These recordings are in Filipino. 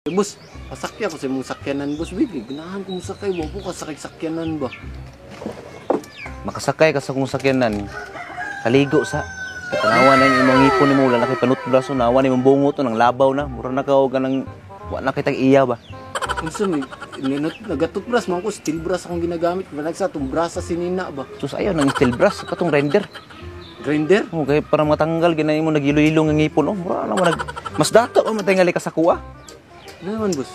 Bus, pasakya ko sa mong sakyanan, bus. Bigay, ganahan ko mong sakay. Wala po kasakay sakyanan ba? Makasakay ka sa kong sakyanan. Kaligo sa. Tanawa na yung imong ngipon ni mo. Wala na kay panutbraso. Nawa na yung bungo to ng labaw na. Mura na ka o ka ng... Wala na kitang iya ba? Unsa may nagatutbras man ko, steel brass akong ginagamit. Managsa itong brasa sinina ba? Sus ayaw ng steel brass. Katong render. Grinder? O kaya para matanggal. Ginahin mo nag-ilo-ilo ng ngipon. O mura na mo nag... Mas dato o matingali ka sa kuha. Ano naman, bus?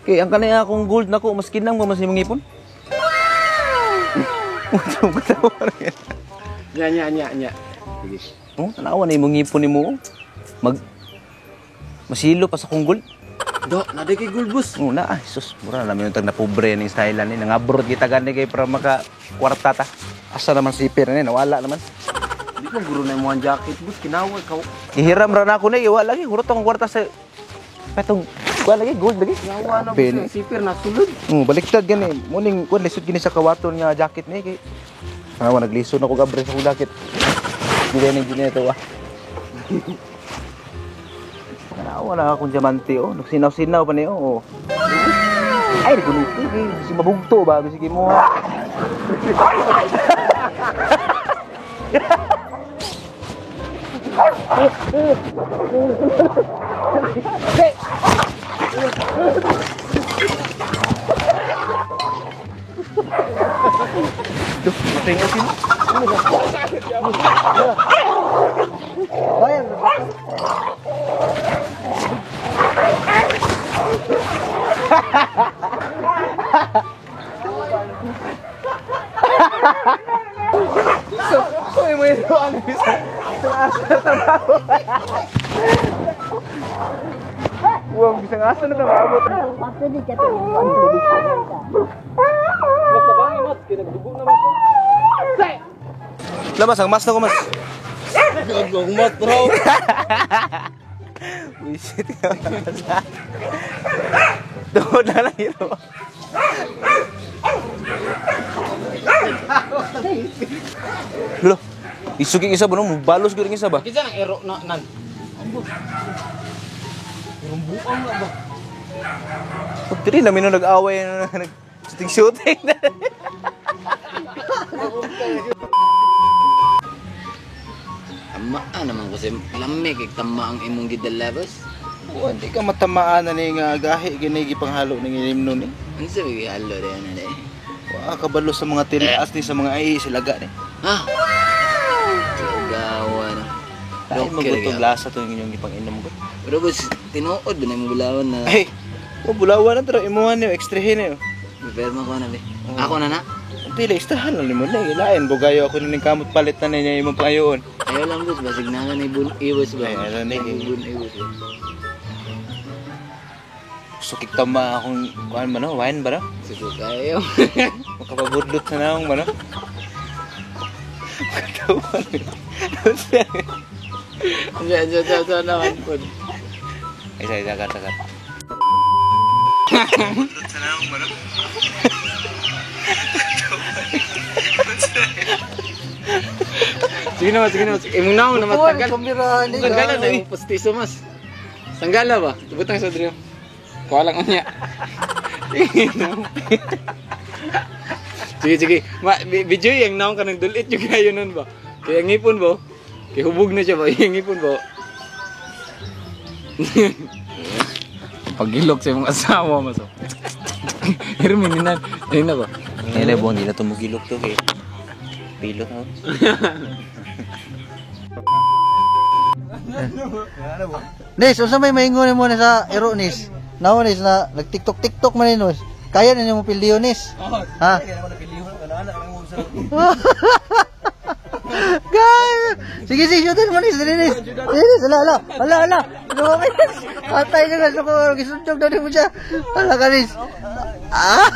Kaya ang kanaya akong gold na ko. Mas kinang mo mas imong ngipon. Nya. Sige. Oh, tanawa na imong ngipon ni mo. Masilo pa sa kong gold. Do, naday kay gold, bus. Oo na, ay, sus, mura na namin yung tag na pobre ng style ni. Nangabrod kita gani kay para maka-kwarta ta. Asa naman si Piper ni, nawala naman. Di ko guro na yung mga jacket, bus. Kinawal ka. Ihiram ra na ako na, iwa lagi. Hurot akong kwarta sa... Patong, kuha lagi, gold lagi. Kinawa na, bus. Si Piper nasulod. Baliktad gani. Muning, kuha, lisod gini sa kawaton nga jacket ni. Kay... Nawa, naglisod ako gabre sa kong jacket. Hindi na yung ginito, Nawa na akong diamante, oh. Nagsinaw-sinaw pa niyo, oh. Ay, nagunito, eh. Si mabugto ba? Sige mo, ha. Duh, matingin sino? Bayan. So mo ito ang bisa. Wow, bisa ngasa na mabot. Pwede ka tayo ang tubig ka. Magkabangi, mas. Kinagdugo naman ko. Lamas, ang mas na ko, mas. Gagawang mat, bro. Wisit ka. Tuhod na lang ito. Lo, isuging isa ba no? Balos ko rin isa ba? Kisa ng ero na nan. Ambo. Rumbuang na ba? Pag diri namin nung nag-away na nag-shooting. Tamaan naman kasi lamig kay tama ang imong gidalabas. Oh, hindi ka matamaan na ni nga gahi ginigi panghalo ng inimno ni. Ano sa halo rin na eh? Wa kabalo sa mga tinaas ni sa mga ai silaga ni. Ha? Gawa na. Dahil magutog lasa to yung inyong ipang-inom ko. Pero bus, tinuod ba na yung bulawan na? Ay, bulawan na tara imuhan niyo, extrahin niyo. Perma ko na be. Ako na na. Pila istahan lang nimo na ilain bugayo ako ning kamot palit na niya imong pangayoon. Ayaw lang bus, basig na ni bun iwas ba? Ay, ano ni? Bun iwas ba? Sukik tama akong kuan man no, wine ba no? Suko kayo. Makapabudlot na naong ba no? Katawan. Diyan naman po. Ay, sagat. Budlot na naong ba no? Sige na. Imong naong na matanggal. Kamera ni. Tanggalan na yung postiso mas. Tanggala ba? Butang sa drio. Kuha lang niya. Sige. Video yung naong ka ng dulit yung kayo nun ba? Kaya ngipon ba? Kaya hubog na siya ba? Yung ngipon ba? Pagilok sa mga asawa mas. Hermininan. Ayun na ba? Nila bo hindi na tumugilok to kay pilot ha. Nis, unsa may maingon mo na sa ero nis? Naon nis na nag-TikTok man nis. Kaya na mo pilyo nis. Ha? Guys, sige shootin mo nis, nis. Nis, ala. Patay na sa ko, gisundog daw mo siya. Ala ka nis. Ah.